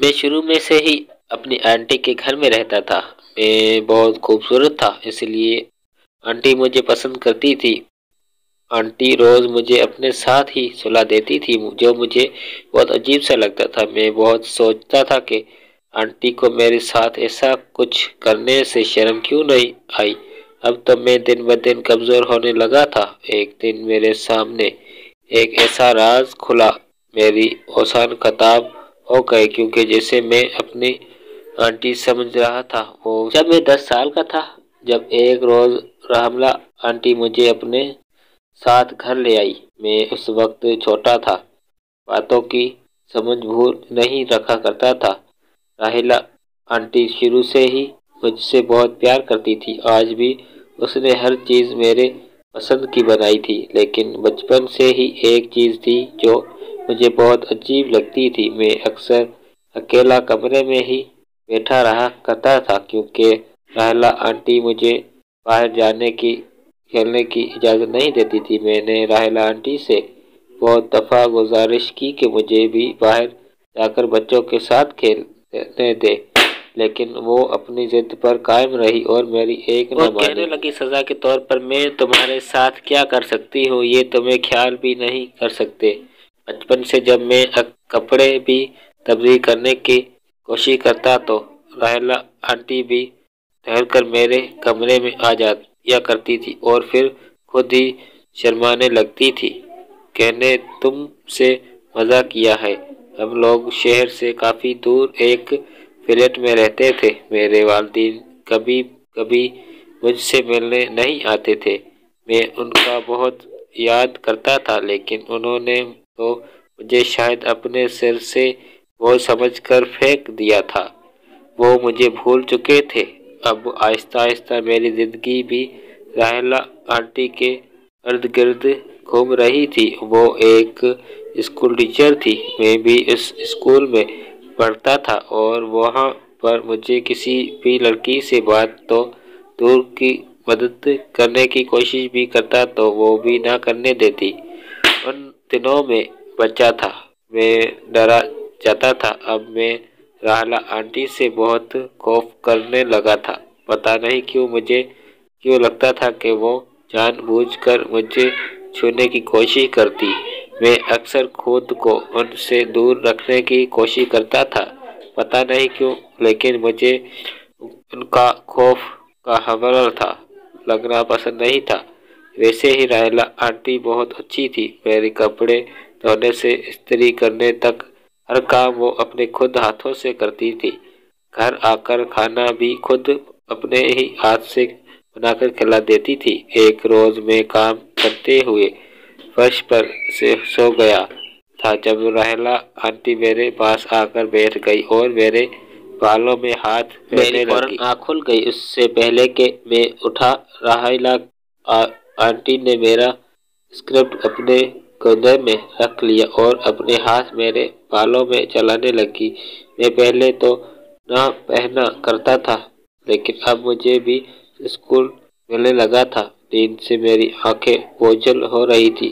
میں شروع میں سے ہی اپنی آنٹی کے گھر میں رہتا تھا۔ میں بہت خوبصورت تھا، اس لیے آنٹی مجھے پسند کرتی تھی۔ آنٹی روز مجھے اپنے ساتھ ہی سلا دیتی تھی، جو مجھے بہت عجیب سا لگتا تھا۔ میں بہت سوچتا تھا کہ آنٹی کو میرے ساتھ ایسا کچھ کرنے سے شرم کیوں نہیں آئی۔ اب تو میں دن بدن کمزور ہونے لگا تھا۔ ایک دن میرے سامنے ایک ایسا راز کھلا، میری اوسان خطاب ہو گئے، کیونکہ جیسے میں اپنی آنٹی سمجھ رہا تھا وہ جب میں 10 سال کا تھا۔ جب ایک روز رحملہ آنٹی مجھے اپنے ساتھ گھر لے آئی۔ میں اس وقت چھوٹا تھا، باتوں کی سمجھ بھول نہیں رکھا کرتا تھا۔ راحیلہ آنٹی شروع سے ہی مجھ سے بہت پیار کرتی تھی۔ آج بھی اس نے ہر چیز میرے پسند کی بنائی تھی، لیکن بچپن سے ہی ایک چیز تھی جو مجھے بہت عجیب لگتی تھی۔ میں اکثر اکیلا کمرے میں ہی بیٹھا رہا کرتا تھا، کیونکہ راحیلہ آنٹی مجھے باہر جانے کی کھیلنے کی اجازت نہیں دیتی تھی۔ میں نے راحیلہ آنٹی سے بہت دفعہ گزارش کی کہ مجھے بھی باہر جا کر بچوں کے ساتھ کھیلنے دے، لیکن وہ اپنی ضد پر قائم رہی اور میری ایک نہ مانی۔ وہ کہنے لگی، سزا کے طور پر میں تمہارے ساتھ کیا کر سکتی ہوں یہ تمہیں خیال بھی نہیں کر سکتے۔ بچپن سے جب میں کپڑے بھی تبدیل کرنے کی کوشش کرتا تو راحیلہ آنٹی بھی ٹھہر کر میرے کمرے میں آ جایا کرتی تھی اور پھر خود ہی شرمانے لگتی تھی۔ کہنے، تم سے مزاق کیا ہے۔ ہم لوگ شہر سے کافی دور ایک فلیٹ میں رہتے تھے۔ میرے والدین کبھی کبھی مجھ سے ملنے نہیں آتے تھے۔ میں ان کا بہت یاد کرتا تھا، لیکن انہوں نے تو مجھے شاید اپنے سر سے بوجھ سمجھ کر پھینک دیا تھا۔ وہ مجھے بھول چکے تھے۔ اب آہستہ آہستہ میری زندگی بھی راحیلہ آنٹی کے ارد گرد گھوم رہی تھی۔ وہ ایک اسکول ٹیچر تھی، میں بھی اس اسکول میں پڑھتا تھا اور وہاں پر مجھے کسی بھی لڑکی سے بات تو دور کی مدد کرنے کی کوشش بھی کرتا تو وہ بھی نہ کرنے دیتی۔ ان دنوں میں بچہ تھا، میں ڈرا جاتا تھا۔ اب میں راحیلہ آنٹی سے بہت خوف کرنے لگا تھا۔ پتہ نہیں کیوں مجھے کیوں لگتا تھا کہ وہ جان بوجھ کر مجھے چھونے کی کوشش کرتی۔ میں اکثر خود کو ان سے دور رکھنے کی کوشش کرتا تھا، پتہ نہیں کیوں، لیکن مجھے ان کا خوف کا حوالہ تھا، لگنا پسند نہیں تھا۔ ویسے ہی راحیلہ آنٹی بہت اچھی تھی۔ میرے کپڑے دھونے سے استری کرنے تک ہر کام وہ اپنے خود ہاتھوں سے کرتی تھی۔ گھر آ کر کھانا بھی خود اپنے ہی ہاتھ سے بنا کر کھلا دیتی تھی۔ ایک روز میں کام کرتے ہوئے فرش پر سو گیا تھا جب راحیلہ آنٹی میرے پاس آ کر بیٹھ گئی اور میرے بالوں میں ہاتھ پھیرنے لگی۔ میری فوراً آنکھ کھل گئی۔ اس سے پہلے کہ میں اٹھا، راحیلہ آنٹی نے میرا اسکرٹ اپنے گودام میں رکھ لیا اور اپنے ہاتھ میرے بالوں میں چلانے لگی۔ میں پہلے تو نہ پہنا کرتا تھا، لیکن اب مجھے بھی سکون ملنے لگا تھا۔ نیند سے میری آنکھیں بوجھل ہو رہی تھی۔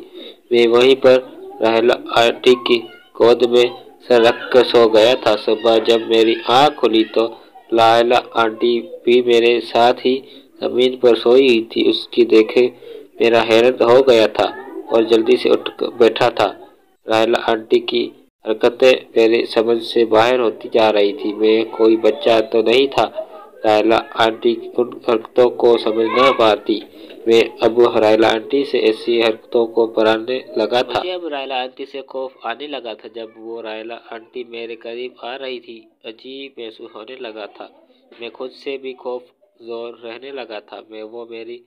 میں وہیں پر راحیلہ آنٹی کی گود میں سر رکھ کر سو گیا تھا۔ صبح جب میری آنکھ کھلی تو راحیلہ آنٹی بھی میرے ساتھ ہی زمین پر سوئی ہوئی تھی۔ اس کی دیکھے میرا حیران ہو گیا تھا اور جلدی سے اٹھ بیٹھا تھا۔ راحیلہ آنٹی کی حرکتیں میرے سمجھ سے باہر ہوتی جا رہی تھی۔ میں کوئی بچہ تو نہیں تھا، راحیلہ آنٹی ان حرکتوں کو سمجھ نہ پاتی۔ میں اب راحیلہ آنٹی سے ایسی حرکتوں کو ڈرانے لگا تھا۔ مجھے اب راحیلہ آنٹی سے خوف آنے لگا تھا۔ جب وہ راحیلہ آنٹی میرے قریب آ رہی تھی، عجیب محسوس ہونے لگا تھا۔ میں خود سے بھی خوف زور رہنے لگا تھا۔ وہ میری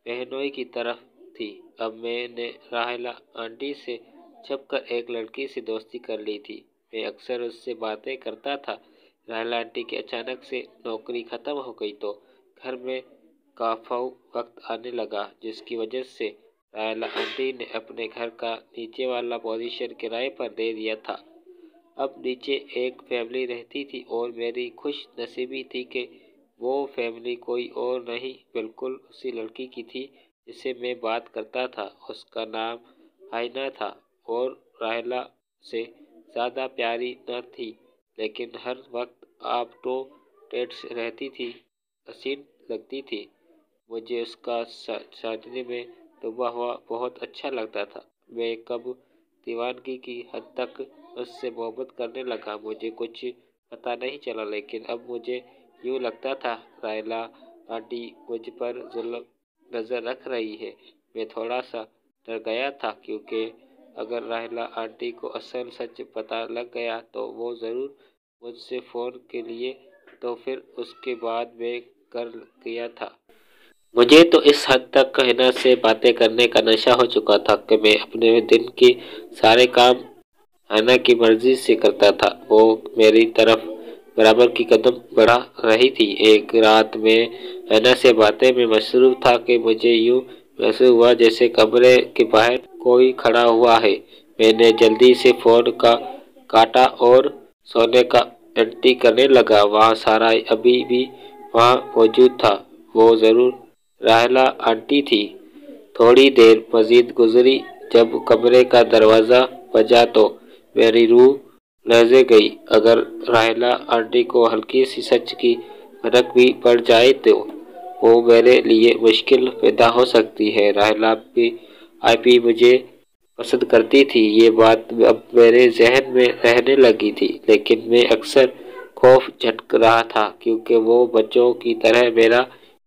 بہنوئی کی طرح تھی۔ اب میں نے راحیلہ آنٹی سے چھپ کر ایک لڑکی سے دوستی کر لی تھی۔ میں اکثر اس سے باتیں کرتا تھا۔ راحیلہ آنٹی کی اچانک سے نوکری ختم ہو گئی تو گھر میں کرفیو وقت آنے لگا، جس کی وجہ سے راحیلہ آنٹی نے اپنے گھر کا نیچے والا پوزیشن کرائے پر دے دیا تھا۔ اب نیچے ایک فیملی رہتی تھی اور میری خوش نصیبی تھی کہ وہ فیملی کوئی اور نہیں، بالکل اسی لڑکی کی تھی جس سے میں بات کرتا تھا۔ اس کا نام آئینہ تھا اور راحیلہ سے زیادہ پیاری نہ تھی، لیکن ہر وقت آپ تو ٹیٹ رہتی تھی، حسین لگتی تھی۔ مجھے اس کا سادگی میں ڈوبا ہوا بہت اچھا لگتا تھا۔ میں کب دیوانگی کی حد تک اس سے محبت کرنے لگا مجھے کچھ پتہ نہیں چلا، لیکن اب مجھے یوں لگتا تھا راحیلہ آنٹی مجھ پر ظلم نظر رکھ رہی ہے۔ میں تھوڑا سا ڈر گیا تھا، کیونکہ اگر راحیلہ آنٹی کو اصل سچ پتہ لگ گیا تو وہ ضرور مجھ سے فون کے لیے، تو پھر اس کے بعد میں کر گیا تھا۔ مجھے تو اس حد تک حنا سے باتیں کرنے کا نشہ ہو چکا تھا کہ میں اپنے دن کے سارے کام حنا کی مرضی سے کرتا تھا۔ وہ میری طرف برابر کی قدم بڑھا رہی تھی۔ ایک رات میں حنا سے باتیں میں مصروف تھا کہ مجھے یوں محسوس ہوا جیسے کمرے کے باہر کوئی کھڑا ہوا ہے۔ میں نے جلدی سے فون کاٹا اور سونے کا آنٹی کرنے لگا۔ وہاں سارا ابھی بھی وہاں موجود تھا، وہ ضرور راحیلہ آنٹی تھی۔ تھوڑی دیر مزید گزری۔ جب کمرے کا دروازہ بجا تو میری روح لرز گئی۔ اگر راحیلہ آنٹی کو ہلکی سی سچ کی بھنک بھی پڑ جائے تو وہ میرے لیے مشکل پیدا ہو سکتی ہے۔ راحیلہ آپی مجھے پسند کرتی تھی، یہ بات اب میرے ذہن میں رہنے لگی تھی، لیکن میں اکثر خوف جھٹک رہا تھا، کیونکہ وہ بچوں کی طرح میرا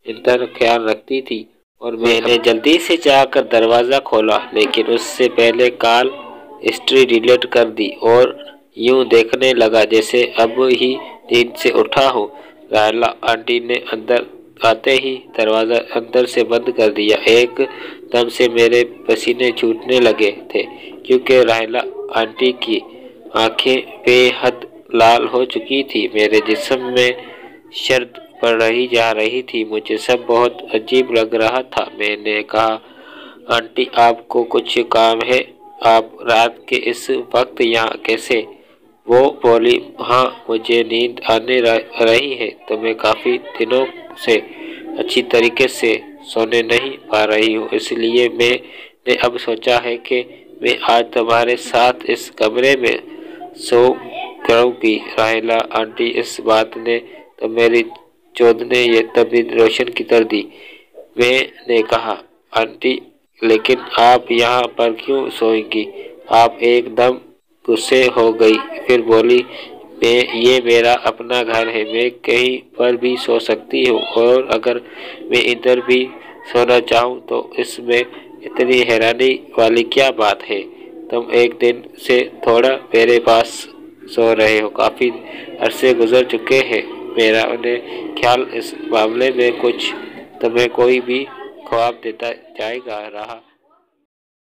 انتہائی خیال رکھتی تھی۔ اور میں نے جلدی سے جا کر دروازہ کھولا، لیکن اس سے پہلے کال ہسٹری ڈیلیٹ کر دی اور یوں دیکھنے لگا جیسے اب ہی نیند سے اٹھا ہوں۔ راحیلہ آنٹی نے اندر آتے ہی دروازہ اندر سے بند کر دیا۔ ایک دم سے میرے پسینے چھوٹنے لگے تھے، کیونکہ راحیلہ آنٹی کی آنکھیں بے حد لال ہو چکی تھی، میرے جسم میں سرد پڑ جا رہی تھی، مجھے سب بہت عجیب لگ رہا تھا۔ میں نے کہا، آنٹی آپ کو کچھ کام ہے؟ آپ رات کے اس وقت یہاں کیسے؟ وہ بولی، ہاں مجھے نیند آنے رہی ہے، تو میں کافی دنوں سے اچھی طریقے سے سونے نہیں پا رہی ہوں، اس لیے میں نے اب سوچا ہے کہ میں آج تمہارے ساتھ اس کمرے میں سو کروں گی۔ راحیلہ آنٹی، اس بات نے تو میری چودنے یہ تبدیل روشن کر دی۔ میں نے کہا، آنٹی لیکن آپ یہاں پر کیوں سوئیں گی؟ آپ ایک دم غصے ہو گئی، پھر بولی، یہ میرا اپنا گھر ہے، میں کہیں پر بھی سو سکتی ہوں، اور اگر میں ادھر بھی سونا چاہوں تو اس میں اتنی حیرانی والی کیا بات ہے؟ تم ایک دن سے تھوڑا میرے پاس سو رہے ہو، کافی عرصے گزر چکے ہیں، میرا انہیں خیال اس معاملے میں کچھ تمہیں کوئی بھی خواب دیتا جائے گا رہا